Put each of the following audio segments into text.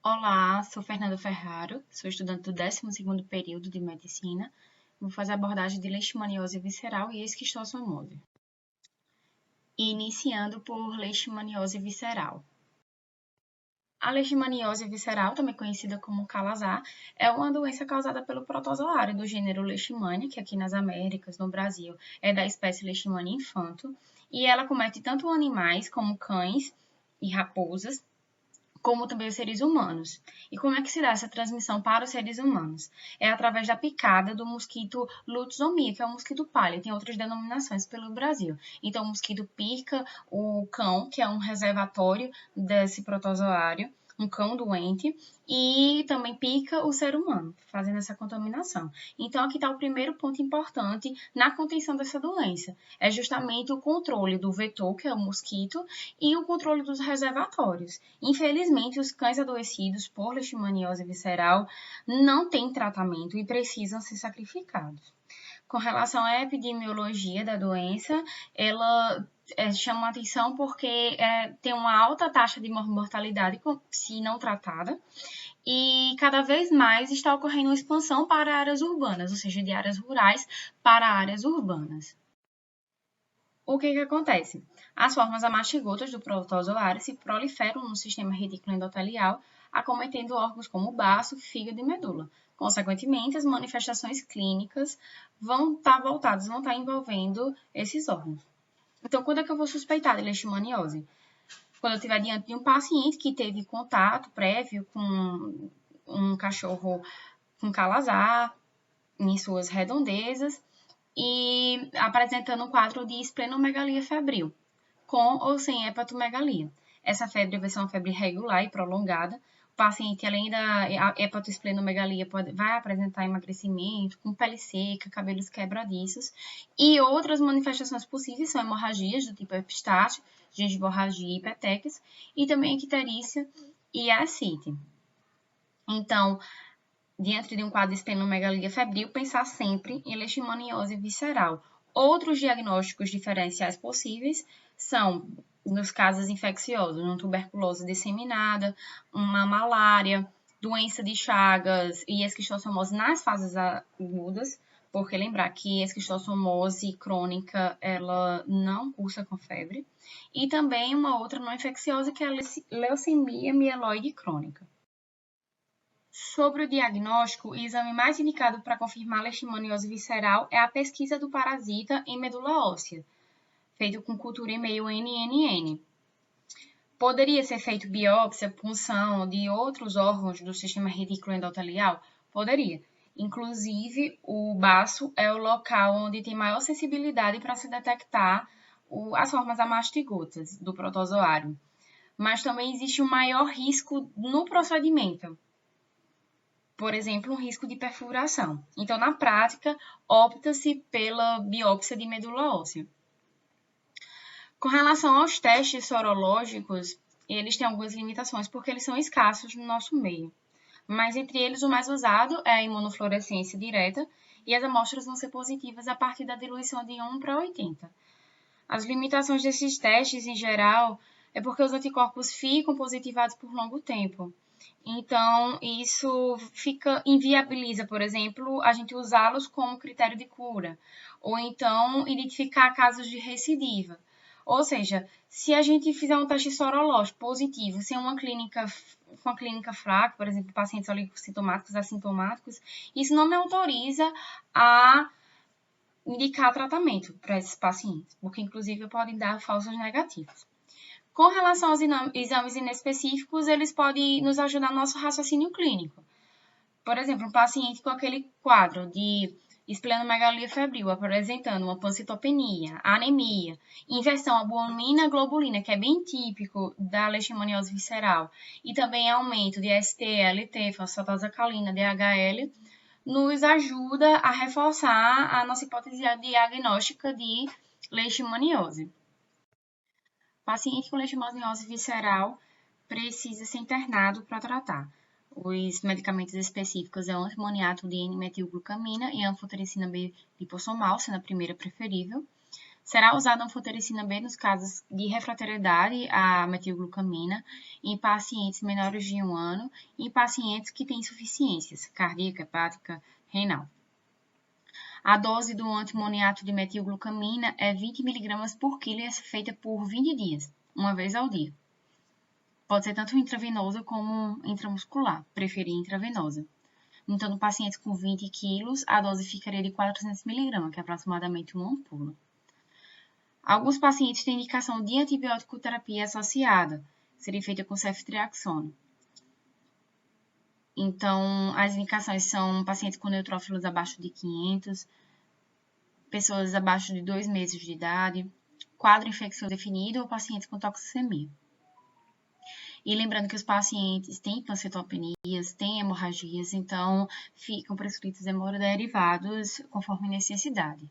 Olá, sou Fernanda Ferraro, sou estudante do 12º período de Medicina. Vou fazer a abordagem de leishmaniose visceral e esquistossomose. Iniciando por leishmaniose visceral. A leishmaniose visceral, também conhecida como calazar, é uma doença causada pelo protozoário do gênero Leishmania, que aqui nas Américas, no Brasil, é da espécie Leishmania infanto, e ela comete tanto animais como cães e raposas, como também os seres humanos. E como é que se dá essa transmissão para os seres humanos? É através da picada do mosquito Lutzomia, que é o mosquito palha, tem outras denominações pelo Brasil. Então, o mosquito pica o cão, que é um reservatório desse protozoário, um cão doente, e também pica o ser humano, fazendo essa contaminação. Então, aqui está o primeiro ponto importante na contenção dessa doença. É justamente o controle do vetor, que é o mosquito, e o controle dos reservatórios. Infelizmente, os cães adoecidos por leishmaniose visceral não têm tratamento e precisam ser sacrificados. Com relação à epidemiologia da doença, ela chama atenção porque tem uma alta taxa de mortalidade se não tratada, e cada vez mais está ocorrendo uma expansão para áreas urbanas, ou seja, de áreas rurais para áreas urbanas. O que acontece? As formas amastigotas do protozoário se proliferam no sistema retículo endotelial, acometendo órgãos como o baço, fígado e medula. Consequentemente, as manifestações clínicas vão estar envolvendo esses órgãos. Então, quando é que eu vou suspeitar de leishmaniose? Quando eu estiver diante de um paciente que teve contato prévio com um cachorro com calazar em suas redondezas e apresentando um quadro de esplenomegalia febril, com ou sem hepatomegalia. Essa febre vai ser uma febre regular e prolongada. O paciente, além da hepatoesplenomegalia, vai apresentar emagrecimento, com pele seca, cabelos quebradiços. E outras manifestações possíveis são hemorragias do tipo epistático, gengivorragia e petequias, e também icterícia e ascite. Então, diante de um quadro de esplenomegalia febril, pensar sempre em leishmaniose visceral. Outros diagnósticos diferenciais possíveis são, nos casos infecciosos, uma tuberculose disseminada, uma malária, doença de Chagas e esquistossomose nas fases agudas, porque lembrar que esquistossomose crônica, ela não cursa com febre, e também uma outra não infecciosa, que é a leucemia mieloide crônica. Sobre o diagnóstico, o exame mais indicado para confirmar a leishmaniose visceral é a pesquisa do parasita em medula óssea, feito com cultura em meio NNN. Poderia ser feito biópsia, punção de outros órgãos do sistema retículo endotelial? Poderia. Inclusive, o baço é o local onde tem maior sensibilidade para se detectar as formas amastigotas do protozoário. Mas também existe um maior risco no procedimento. Por exemplo, um risco de perfuração. Então, na prática, opta-se pela biópsia de medula óssea. Com relação aos testes sorológicos, eles têm algumas limitações porque eles são escassos no nosso meio. Mas entre eles, o mais usado é a imunofluorescência direta e as amostras vão ser positivas a partir da diluição de 1 para 80. As limitações desses testes, em geral, é porque os anticorpos ficam positivados por longo tempo. Então, isso inviabiliza, por exemplo, a gente usá-los como critério de cura, ou então identificar casos de recidiva. Ou seja, se a gente fizer um teste sorológico positivo, sem uma clínica fraca, por exemplo, pacientes oligosintomáticos, assintomáticos, isso não me autoriza a indicar tratamento para esses pacientes, porque inclusive podem dar falsos negativos. Com relação aos exames inespecíficos, eles podem nos ajudar no nosso raciocínio clínico. Por exemplo, um paciente com aquele quadro de esplenomegalia febril apresentando uma pancitopenia, anemia, inversão albumina-globulina, que é bem típico da leishmaniose visceral, e também aumento de ST, LT, fosfatase alcalina, DHL, nos ajuda a reforçar a nossa hipótese diagnóstica de leishmaniose. Paciente com leishmaniose visceral precisa ser internado para tratar. Os medicamentos específicos é o antimoniato de N-metilglucamina e a anfotericina B lipossomal, sendo a primeira preferível. Será usada anfotericina B nos casos de refratariedade à metilglucamina, em pacientes menores de 1 ano e em pacientes que têm insuficiências cardíaca, hepática, renal. A dose do antimoniato de metilglucamina é 20 mg por quilo e é feita por 20 dias, uma vez ao dia. Pode ser tanto intravenosa como intramuscular, preferir intravenosa. Então, no paciente com 20 quilos, a dose ficaria de 400 mg, que é aproximadamente uma ampola. Alguns pacientes têm indicação de antibiótico terapia associada, seria feita com ceftriaxona. Então, as indicações são pacientes com neutrófilos abaixo de 500, pessoas abaixo de 2 meses de idade, quadro infeccioso definido ou pacientes com toxemia. E lembrando que os pacientes têm pancitopenias, têm hemorragias, então ficam prescritos hemoderivados conforme necessidade.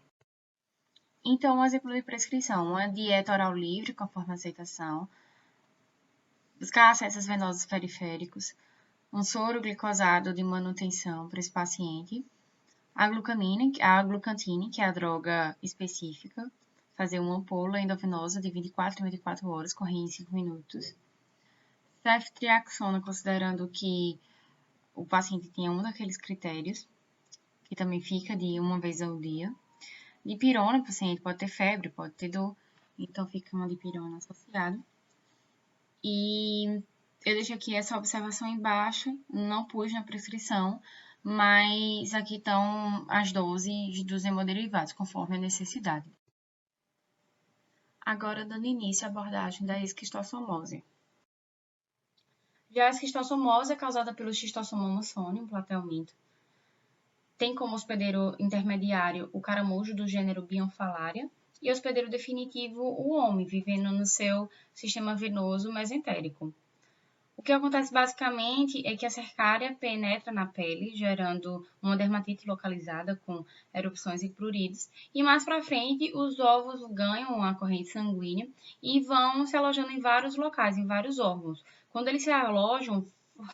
Então, um exemplo de prescrição, uma dieta oral livre, conforme aceitação, buscar acessos venosos periféricos, um soro glicosado de manutenção para esse paciente, a glucantine, que é a droga específica, fazer uma ampola endovenosa de 24 em 24 horas, correr em 5 minutos. Ceftriaxona, considerando que o paciente tenha um daqueles critérios, que também fica de uma vez ao dia. Dipirona, o paciente pode ter febre, pode ter dor, então fica uma dipirona associada. E eu deixo aqui essa observação embaixo, não pus na prescrição, mas aqui estão as doses dos hemoderivados, conforme a necessidade. Agora, dando início à abordagem da esquistossomose. Já a esquistossomose é causada pelo Schistosoma mossonium, platelminto. Tem como hospedeiro intermediário o caramujo do gênero Bionfalaria e hospedeiro definitivo o homem, vivendo no seu sistema venoso mesentérico. O que acontece basicamente é que a cercária penetra na pele, gerando uma dermatite localizada com erupções e pruridos, e mais para frente os ovos ganham uma corrente sanguínea e vão se alojando em vários locais, em vários órgãos. Quando eles se alojam,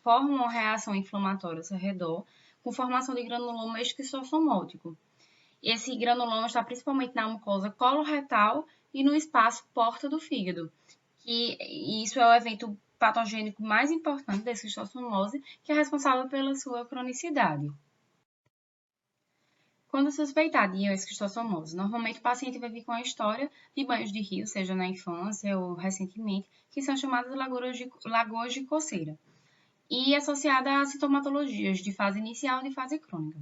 formam uma reação inflamatória ao seu redor, com formação de granuloma esquistossomótico. Esse granuloma está principalmente na mucosa coloretal e no espaço porta do fígado, que isso é o evento patogênico mais importante da esquistossomose, que é responsável pela sua cronicidade. Quando suspeitar de esquistossomose, normalmente o paciente vai vir com a história de banhos de rio, seja na infância ou recentemente, que são chamadas lagoas de coceira, e associada a sintomatologias de fase inicial e de fase crônica.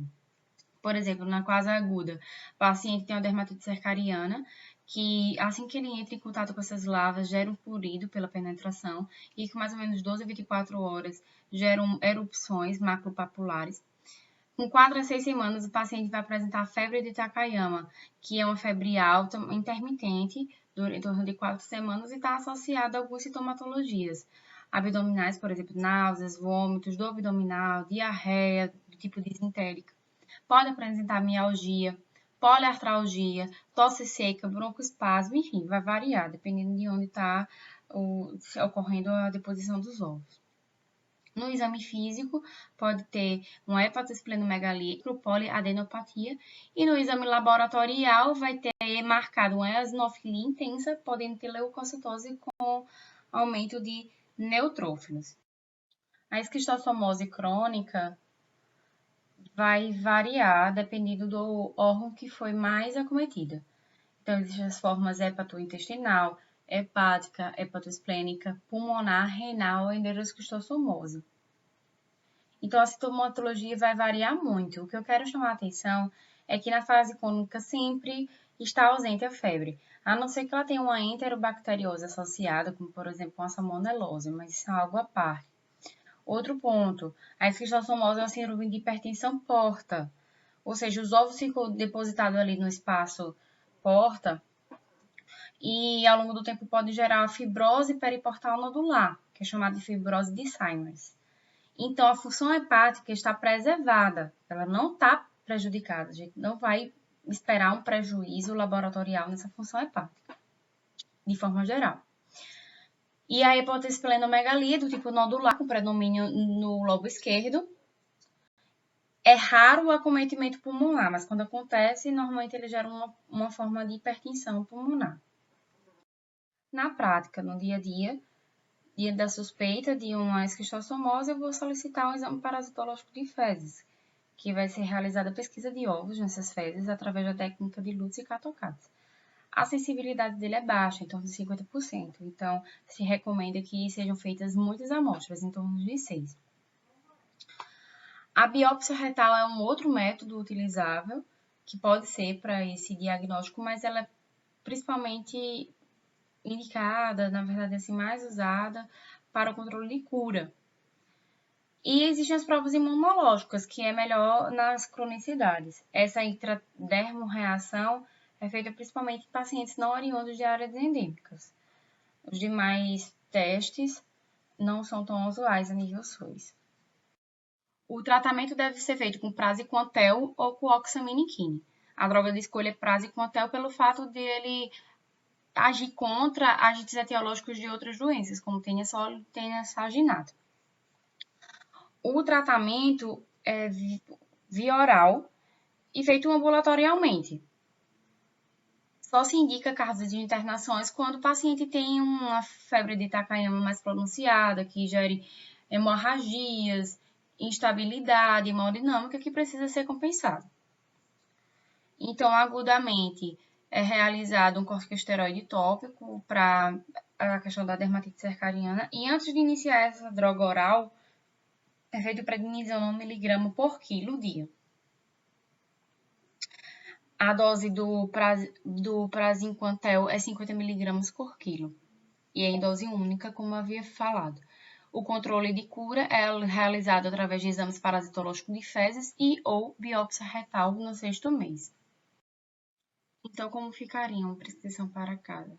Por exemplo, na fase aguda, o paciente tem uma dermatite cercariana, que assim que ele entra em contato com essas lavas, gera um prurido pela penetração e que mais ou menos 12 a 24 horas geram erupções macropapulares. Com 4 a 6 semanas, o paciente vai apresentar febre de Takayama, que é uma febre alta, intermitente, em torno de 4 semanas e está associada a algumas sintomatologias abdominais, por exemplo, náuseas, vômitos, dor abdominal, diarreia, do tipo disentérica. Pode apresentar mialgia, poliartralgia, tosse seca, broncoespasmo, enfim, vai variar, dependendo de onde está ocorrendo a deposição dos ovos. No exame físico, pode ter um hepatosplenomegalia, poliadenopatia, e no exame laboratorial vai ter marcado uma eosinofilia intensa, podendo ter leucocitose com aumento de neutrófilos. A esquistossomose crônica vai variar dependendo do órgão que foi mais acometido. Então, existem as formas hepatointestinal, hepática, hepatoesplênica, pulmonar, renal e neurosquistossomose. Então, a sintomatologia vai variar muito. O que eu quero chamar a atenção é que na fase crônica sempre está ausente a febre, a não ser que ela tenha uma enterobacteriose associada, como por exemplo uma salmonelose, mas isso é algo à parte. Outro ponto, a esquistossomose é uma síndrome de hipertensão porta, ou seja, os ovos ficam depositados ali no espaço porta e ao longo do tempo pode gerar fibrose periportal nodular, que é chamada de fibrose de Simons. Então, a função hepática está preservada, ela não está prejudicada, a gente não vai esperar um prejuízo laboratorial nessa função hepática, de forma geral. E a hepatosplenomegalia, do tipo nodular, com predomínio no lobo esquerdo, É raro o acometimento pulmonar, mas quando acontece, normalmente ele gera uma forma de hipertensão pulmonar. Na prática, no dia a dia, diante da suspeita de uma esquistossomose, eu vou solicitar um exame parasitológico de fezes, que vai ser realizada a pesquisa de ovos nessas fezes através da técnica de Lutz e Catocates. A sensibilidade dele é baixa, em torno de 50%, então se recomenda que sejam feitas muitas amostras, em torno de 6. A biópsia retal é um outro método utilizável, que pode ser para esse diagnóstico, mas ela é principalmente indicada, na verdade, assim, mais usada para o controle de cura. E existem as provas imunológicas, que é melhor nas cronicidades. Essa intradermorreação é feita principalmente em pacientes não oriundos de áreas endêmicas. Os demais testes não são tão usuais a nível SUS. O tratamento deve ser feito com praziquantel ou com oxaminiquine. A droga de escolha é praziquantel pelo fato de ele agir contra agentes etiológicos de outras doenças, como tênia sólida e tênia saginata. O tratamento é via oral e feito ambulatorialmente. Só se indica casos de internações quando o paciente tem uma febre de Takayama mais pronunciada, que gere hemorragias, instabilidade hemodinâmica que precisa ser compensado. Então, agudamente, é realizado um corticosteroide tópico para a questão da dermatite cercariana. E antes de iniciar essa droga oral, é feito prednisona 1 mg por quilo dia. A dose do praziquantel é 50 mg por quilo. E é em dose única, como havia falado. O controle de cura é realizado através de exames parasitológicos de fezes e ou biópsia retal no 6º mês. Então, como ficaria uma prescrição para cada?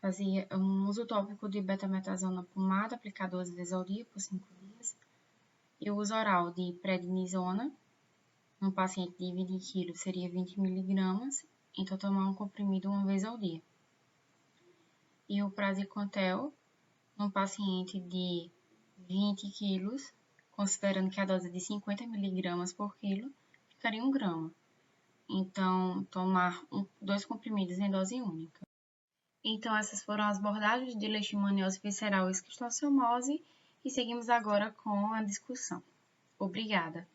Fazia um uso tópico de betametasona pomada, aplicado 2 vezes ao dia por 5 dias. E o uso oral de prednisona, num paciente de 20 kg seria 20 mg, então tomar um comprimido 1 vez ao dia. E o praziquantel, num paciente de 20 kg, considerando que a dose é de 50 mg por quilo, ficaria 1 grama. Então, tomar 2 comprimidos em dose única. Então, essas foram as abordagens de leishmaniose visceral e esquistossomose e seguimos agora com a discussão. Obrigada!